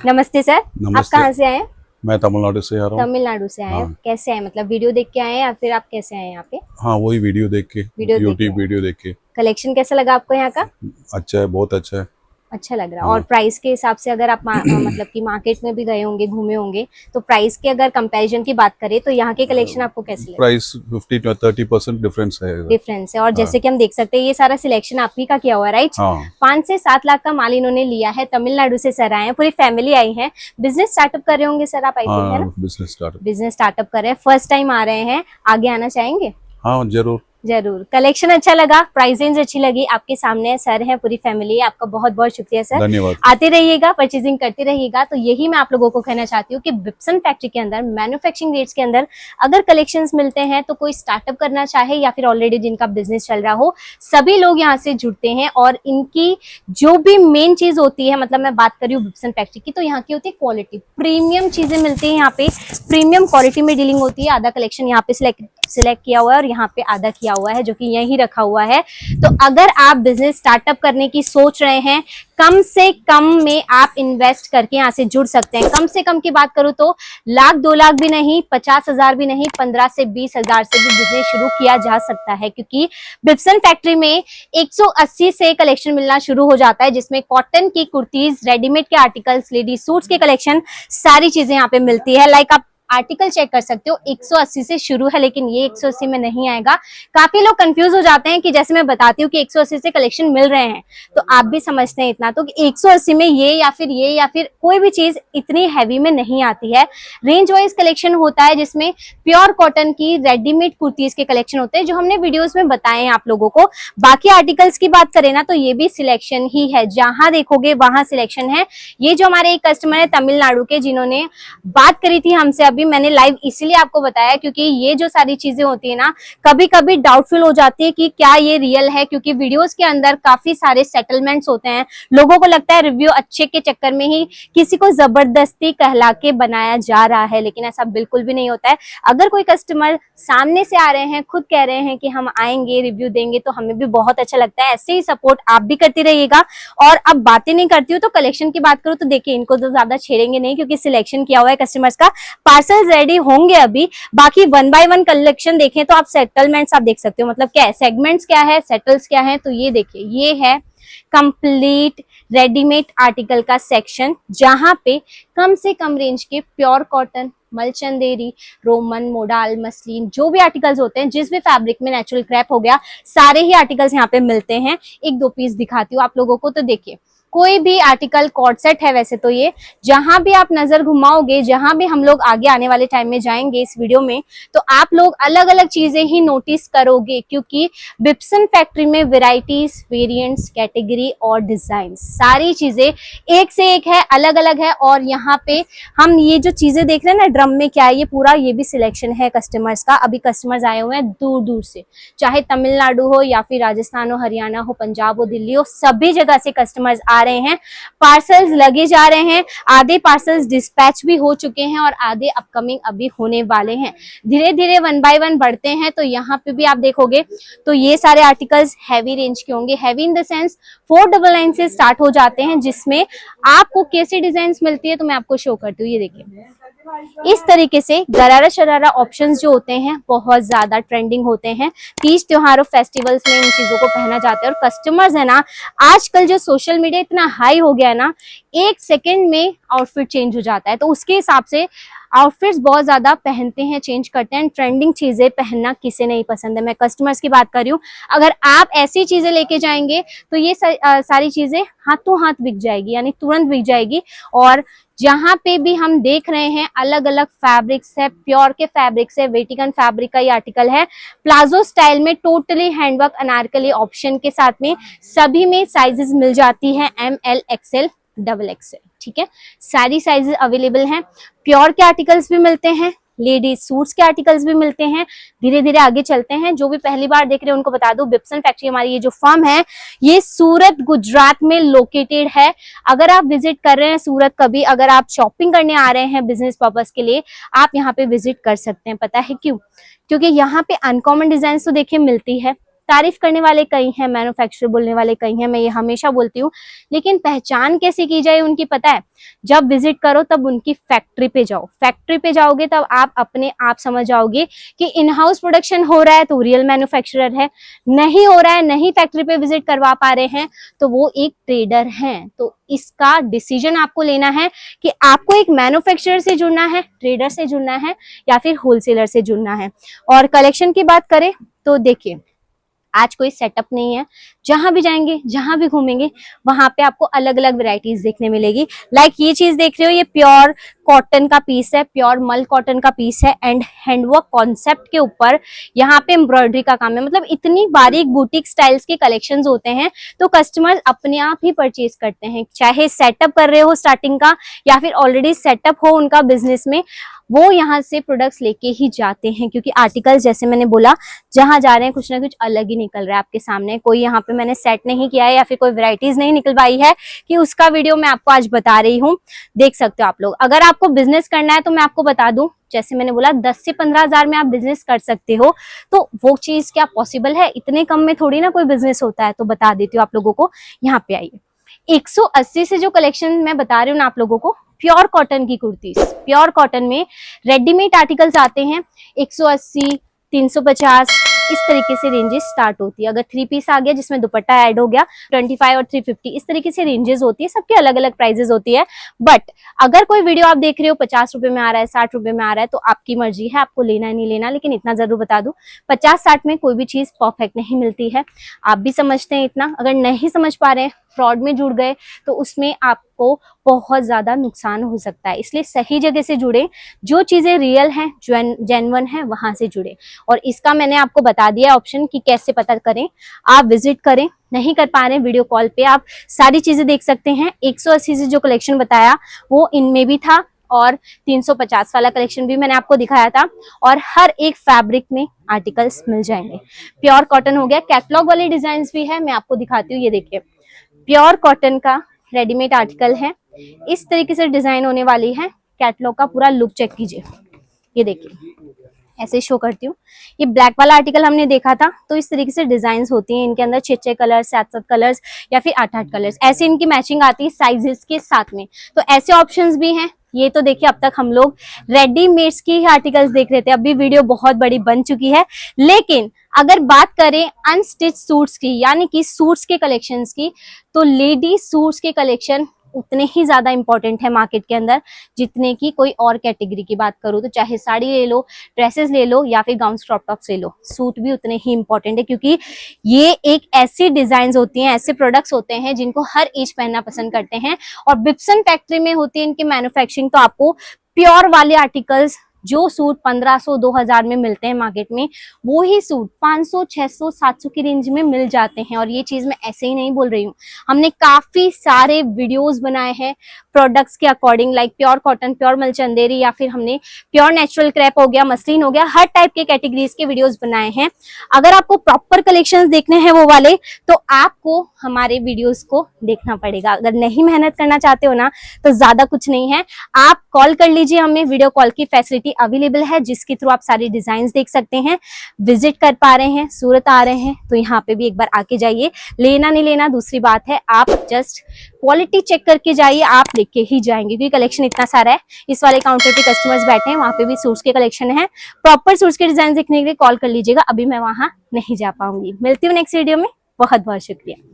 नमस्ते सर। नमस्ते। आप कहाँ से आए हैं? मैं तमिलनाडु से आ रहा हूँ। तमिलनाडु से आए हैं। हाँ। कैसे आए, मतलब वीडियो देख के आए हैं या फिर आप कैसे आए यहाँ पे? हाँ, वही वीडियो देख के, वीडियो देख के यूट्यूब आए। वीडियो देख के। कलेक्शन कैसा लगा आपको यहाँ का? अच्छा है, बहुत अच्छा है। अच्छा लग रहा है। और हाँ। प्राइस के हिसाब से अगर आप मतलब कि मार्केट में भी गए होंगे, घूमे होंगे, तो प्राइस के अगर कंपैरिजन की बात करें तो यहाँ के कलेक्शन आपको कैसे लगे? प्राइस 50-30% डिफरेंस है इधर। डिफरेंस है। और हाँ। जैसे कि हम देख सकते हैं ये सारा सिलेक्शन आप ही का किया हुआ है, राइट? हाँ। 5 से 7 लाख का माल इन्होंने लिया है। तमिलनाडु से सर आए हैं, पूरी फैमिली आई है। बिजनेस स्टार्टअप कर रहे होंगे सर आप, आई थिंक, है ना? बिजनेस स्टार्टअप कर रहे हैं, फर्स्ट टाइम आ रहे हैं। आगे आना चाहेंगे? हाँ, जरूर। कलेक्शन अच्छा लगा, प्राइस रेंज अच्छी लगी, आपके सामने सर है, पूरी फैमिली है। आपका बहुत बहुत शुक्रिया सर। धन्यवाद। आते रहिएगा, परचेजिंग करते रहिएगा। तो यही मैं आप लोगों को कहना चाहती हूँ कि विप्सन फैक्ट्री के अंदर मैन्युफैक्चरिंग रेट्स के अंदर अगर कलेक्शंस मिलते हैं तो कोई स्टार्टअप करना चाहे या फिर ऑलरेडी जिनका बिजनेस चल रहा हो, सभी लोग यहाँ से जुड़ते हैं। और इनकी जो भी मेन चीज होती है, मतलब मैं बात कर रही हूँ विप्सन फैक्ट्री की, तो यहाँ की होती है क्वालिटी। प्रीमियम चीजें मिलती है यहाँ पे, प्रीमियम क्वालिटी में डीलिंग होती है। आधा कलेक्शन यहाँ पे सिलेक्ट किया हुआ है और यहाँ पे आधा किया हुआ है, जो कि यहीं रखा हुआ है। तो अगर आप बिजनेस स्टार्टअप करने की सोच रहे हैं, कम से कम में आप इन्वेस्ट करके यहाँ से जुड़ सकते हैं। कम से कम की बात करूं तो 1-2 लाख भी नहीं, 50,000 भी नहीं, 15 से 20,000 से भी बिजनेस शुरू किया जा सकता है। क्योंकि विप्सन फैक्ट्री में 180 से कलेक्शन मिलना शुरू हो जाता है, जिसमें कॉटन की कुर्तीज, रेडीमेड के आर्टिकल्स, लेडीज सूट्स के कलेक्शन, सारी चीजें यहाँ पे मिलती है। लाइक आप आर्टिकल चेक कर सकते हो, 180 से शुरू है, लेकिन ये 180 में नहीं आएगा। काफी लोग कंफ्यूज हो जाते हैं कि जैसे मैं बताती हूँ कि 180 से कलेक्शन मिल रहे हैं, तो आप भी समझते हैं इतना, तो 180 में ये या फिर कोई भी चीज इतनी हैवी में नहीं आती है। रेंज वाइज कलेक्शन होता है, जिसमें प्योर कॉटन की रेडीमेड कुर्तीज के कलेक्शन होते हैं, जो हमने वीडियोज में बताए हैं आप लोगों को। बाकी आर्टिकल्स की बात करें ना, तो ये भी सिलेक्शन ही है, जहां देखोगे वहां सिलेक्शन है। ये जो हमारे एक कस्टमर है तमिलनाडु के, जिन्होंने बात करी थी हमसे, अभी मैंने लाइव इसीलिए आपको बताया क्योंकि ये जो सारी चीजें होती है ना, कभी कभी डाउटफुल हो जाती है कि क्या ये रियल है, क्योंकि वीडियोस के अंदर काफी सारे सेटलमेंट्स होते हैं। लोगों को लगता है रिव्यू अच्छे के चक्कर में ही किसी को जबरदस्ती कहला के बनाया जा रहा है, लेकिन ऐसा बिल्कुल भी नहीं होता है। अगर कोई कस्टमर सामने से आ रहे हैं, खुद कह रहे हैं कि हम आएंगे, रिव्यू देंगे, तो हमें भी बहुत अच्छा लगता है। ऐसे ही सपोर्ट आप भी करती रहिएगा। और अब बातें नहीं करती हूँ तो कलेक्शन की बात करूँ तो देखिए, इनको तो ज्यादा छेड़ेंगे नहीं क्योंकि सिलेक्शन किया हुआ है कस्टमर्स का। पार्सल रेडी होंगे अभी। बाकी 1 बाय 1 कलेक्शन देखें तो आप सेटलमेंट्स आप देख सकते हो, मतलब क्या है, सेगमेंट्स क्या है, सेटल्स क्या है। तो ये देखिए, ये है कंप्लीट रेडीमेड आर्टिकल का सेक्शन, जहां पे कम से कम रेंज के pure cotton, Malchanderi, roman, modal, muslin, जो भी आर्टिकल्स होते हैं, जिस भी फैब्रिक में, नेचुरल क्रैप हो गया, सारे ही आर्टिकल्स यहाँ पे मिलते हैं। 1-2 पीस दिखाती हूँ आप लोगों को। तो देखिए, कोई भी आर्टिकल कॉर्ड सेट है वैसे तो ये, जहां भी आप नजर घुमाओगे, जहां भी हम लोग आगे आने वाले टाइम में जाएंगे इस वीडियो में, तो आप लोग अलग अलग चीजें ही नोटिस करोगे, क्योंकि विप्सन फैक्ट्री में वैरायटीज, वेरिएंट्स, कैटेगरी और डिजाइन, सारी चीजें एक से एक है, अलग अलग है। और यहाँ पे हम ये जो चीजें देख रहे हैं ना, ड्रम में क्या है, ये पूरा ये भी सिलेक्शन है कस्टमर्स का। अभी कस्टमर्स आए हुए हैं दूर दूर से, चाहे तमिलनाडु हो या फिर राजस्थान हो, हरियाणा हो, पंजाब हो, दिल्ली हो, सभी जगह से कस्टमर्स आ रहे हैं। पार्सल्स लगे जा रहे हैं, आधे पार्सल्स डिस्पैच भी हो चुके हैं और आधे अपकमिंग अभी होने वाले हैं। धीरे धीरे 1 बाय 1 बढ़ते हैं। तो यहाँ पे भी आप देखोगे तो ये सारे आर्टिकल्स हैवी रेंज के होंगे। हैवी इन द सेंस 499 से स्टार्ट हो जाते हैं, जिसमें आपको कैसी डिजाइन मिलती है तो मैं आपको शो करती हूँ। ये देखिए, इस तरीके से गरारा शरारा ऑप्शंस जो होते हैं बहुत ज्यादा ट्रेंडिंग होते हैं। तीज त्योहारों, फेस्टिवल्स में इन चीजों को पहना जाता है। और कस्टमर्स है ना, आजकल जो सोशल मीडिया इतना हाई हो गया है ना, 1 सेकेंड में आउटफिट चेंज हो जाता है। तो उसके हिसाब से आउटफिट्स बहुत ज्यादा पहनते हैं, चेंज करते हैं। ट्रेंडिंग चीजें पहनना किसे नहीं पसंद है, मैं कस्टमर्स की बात कर रही हूँ। अगर आप ऐसी चीजें लेके जाएंगे तो ये सारी चीजें हाथों हाथ बिक जाएगी, यानी तुरंत बिक जाएगी। और जहां पे भी हम देख रहे हैं अलग अलग फैब्रिक्स है, प्योर के फैब्रिक्स है, वेटिकन फैब्रिक का ये आर्टिकल है, प्लाजो स्टाइल में, टोटली हैंडवर्क अनारकली ऑप्शन के साथ में। सभी में साइजेस मिल जाती है, ML, XL, XXL, ठीक है, सारी साइजेस अवेलेबल हैं। प्योर के आर्टिकल्स भी मिलते हैं, लेडीज सूट्स के आर्टिकल्स भी मिलते हैं। धीरे धीरे आगे चलते हैं। जो भी पहली बार देख रहे हैं उनको बता दूं, विप्सन फैक्ट्री हमारी ये जो फर्म है, ये सूरत, गुजरात में लोकेटेड है। अगर आप विजिट कर रहे हैं सूरत कभी, अगर आप शॉपिंग करने आ रहे हैं बिजनेस पर्पस के लिए, आप यहाँ पे विजिट कर सकते हैं। पता है क्यों? क्योंकि यहाँ पे अनकॉमन डिजाइन तो देखिए मिलती है, तारीफ करने वाले कई हैं, मैन्युफैक्चरर बोलने वाले कई हैं, मैं ये हमेशा बोलती हूँ, लेकिन पहचान कैसे की जाए उनकी पता है? जब विजिट करो तब उनकी फैक्ट्री पे जाओ, फैक्ट्री पे जाओगे तब आप अपने आप समझ जाओगे कि इन हाउस प्रोडक्शन हो रहा है तो रियल मैन्युफैक्चरर है, नहीं हो रहा है, नहीं फैक्ट्री पे विजिट करवा पा रहे हैं तो वो एक ट्रेडर हैं। तो इसका डिसीजन आपको लेना है कि आपको एक मैन्युफैक्चरर से जुड़ना है, ट्रेडर से जुड़ना है या फिर होलसेलर से जुड़ना है। और कलेक्शन की बात करें तो देखिए, आज कोई सेटअप नहीं है, जहां भी जाएंगे, जहां भी घूमेंगे, वहां पे आपको अलग अलग वैरायटीज देखने मिलेगी। लाइक ये चीज देख रहे हो, ये प्योर कॉटन का पीस है, प्योर मल कॉटन का पीस है एंड हैंडवर्क कॉन्सेप्ट के ऊपर यहाँ पे एम्ब्रॉयडरी का काम है। मतलब इतनी बारीक बुटीक स्टाइल्स के कलेक्शंस होते हैं तो कस्टमर अपने आप ही परचेज करते हैं, चाहे सेटअप कर रहे हो स्टार्टिंग का या फिर ऑलरेडी सेटअप हो उनका बिजनेस में, वो यहाँ से प्रोडक्ट्स लेके ही जाते हैं। क्योंकि आर्टिकल्स जैसे मैंने बोला, जहां जा रहे हैं कुछ ना कुछ अलग ही निकल रहा है आपके सामने। कोई यहाँ पे मैंने सेट नहीं किया है या फिर कोई वैरायटीज नहीं निकलवाई है कि उसका वीडियो मैं आपको आज बता रही हूँ। देख सकते हो आप लोग। अगर आपको बिजनेस करना है तो मैं आपको बता दूं, जैसे मैंने बोला 10 से 15 हजार में आप बिजनेस कर सकते हो, तो वो चीज क्या पॉसिबल है? इतने कम में थोड़ी ना कोई बिजनेस होता है। तो बता देती हूँ आप लोगों को, यहाँ पे आइए। 180 से जो कलेक्शन मैं बता रही हूँ ना आप लोगों को, प्योर कॉटन की कुर्तीज, प्योर कॉटन में रेडीमेड आर्टिकल्स आते हैं 180, 350 इस तरीके से रेंजेस स्टार्ट होती है। अगर 3 पीस आ गया जिसमें दुपट्टा ऐड हो गया 25 और 350 इस तरीके से रेंजेस होती है, सबके अलग अलग प्राइजेस होती है। बट अगर कोई वीडियो आप देख रहे हो 50 रुपए में आ रहा है, 60 रुपए में आ रहा है, तो आपकी मर्जी है आपको लेना है नहीं लेना। लेकिन इतना जरूर बता दूं, 50-60 में कोई भी चीज परफेक्ट नहीं मिलती है, आप भी समझते हैं इतना। अगर नहीं समझ पा रहे हैं, फ्रॉड में जुड़ गए तो उसमें आपको बहुत ज्यादा नुकसान हो सकता है। इसलिए सही जगह से जुड़े, जो चीजें रियल हैं, जेन्युइन है, वहां से जुड़े। और इसका मैंने आपको बता दिया ऑप्शन कि कैसे पता करें। आप विजिट करें, नहीं कर पा रहे हैं वीडियो कॉल पे आप सारी चीजें देख सकते हैं। 180 से जो कलेक्शन बताया वो इनमें भी था और 350 वाला कलेक्शन भी मैंने आपको दिखाया था। और हर एक फैब्रिक में आर्टिकल्स मिल जाएंगे। प्योर कॉटन हो गया, कैटलॉग वाले डिजाइन भी है, मैं आपको दिखाती हूँ। ये देखिए, प्योर कॉटन का रेडीमेड आर्टिकल है, इस तरीके से डिजाइन होने वाली है। कैटलॉग का पूरा लुक चेक कीजिए, ये देखिए ऐसे शो करती हूँ। ये ब्लैक वाला आर्टिकल हमने देखा था, तो इस तरीके से डिजाइन्स होती हैं। इनके अंदर 6 कलर्स, 7 कलर्स या फिर 8 कलर्स, ऐसे इनकी मैचिंग आती है साइजेस के साथ में। तो ऐसे ऑप्शंस भी हैं। ये तो देखिए, अब तक हम लोग रेडीमेड्स की ही आर्टिकल्स देख रहे थे, अभी वीडियो बहुत बड़ी बन चुकी है। लेकिन अगर बात करें अनस्टिच सूट्स की, यानी कि सूट्स के कलेक्शंस की, तो लेडी सूट्स के कलेक्शन उतने ही ज्यादा इंपॉर्टेंट है मार्केट के अंदर जितने की कोई और कैटेगरी की बात करूँ तो। चाहे साड़ी ले लो, ड्रेसेस ले लो या फिर गाउन क्रॉप टॉप्स ले लो, सूट भी उतने ही इंपॉर्टेंट है। क्योंकि ये एक ऐसी डिजाइन होती हैं, ऐसे प्रोडक्ट्स होते हैं जिनको हर एज पहनना पसंद करते हैं। और बिप्सन फैक्ट्री में होती है इनकी मैन्युफैक्चरिंग। तो आपको प्योर वाले आर्टिकल्स, जो सूट 1500 2000 में मिलते हैं मार्केट में, वो ही सूट 500 600 700 की रेंज में मिल जाते हैं। और ये चीज मैं ऐसे ही नहीं बोल रही हूँ, हमने काफी सारे वीडियोस बनाए हैं प्रोडक्ट्स के according. Like pure cotton, pure Malchanderi या फिर हमने प्योर नेचुरल क्रैप हो गया, मसलिन हो गया, हर टाइप के कैटेगरीज के वीडियोस बनाए हैं। अगर आपको प्रॉपर कलेक्शंस देखने हैं वो वाले, तो आपको हमारे वीडियोस को देखना पड़ेगा। अगर नहीं मेहनत करना चाहते हो ना, तो ज्यादा कुछ नहीं है, आप कॉल कर लीजिए हमें। वीडियो कॉल की फैसिलिटी अवेलेबल है जिसके थ्रू आप सारी डिजाइन देख सकते हैं। विजिट कर पा रहे हैं, सूरत आ रहे हैं, तो यहाँ पे भी एक बार आके जाइए। लेना नहीं लेना दूसरी बात है, आप जस्ट क्वालिटी चेक करके जाइए, आप लेके ही जाएंगे क्योंकि कलेक्शन इतना सारा है। इस वाले काउंटर पे कस्टमर्स बैठे हैं, वहां पे भी सूट्स के कलेक्शन है। प्रॉपर सूट्स के डिजाइन देखने के लिए कॉल कर लीजिएगा, अभी मैं वहां नहीं जा पाऊंगी। मिलती हूँ नेक्स्ट वीडियो में, बहुत बहुत शुक्रिया।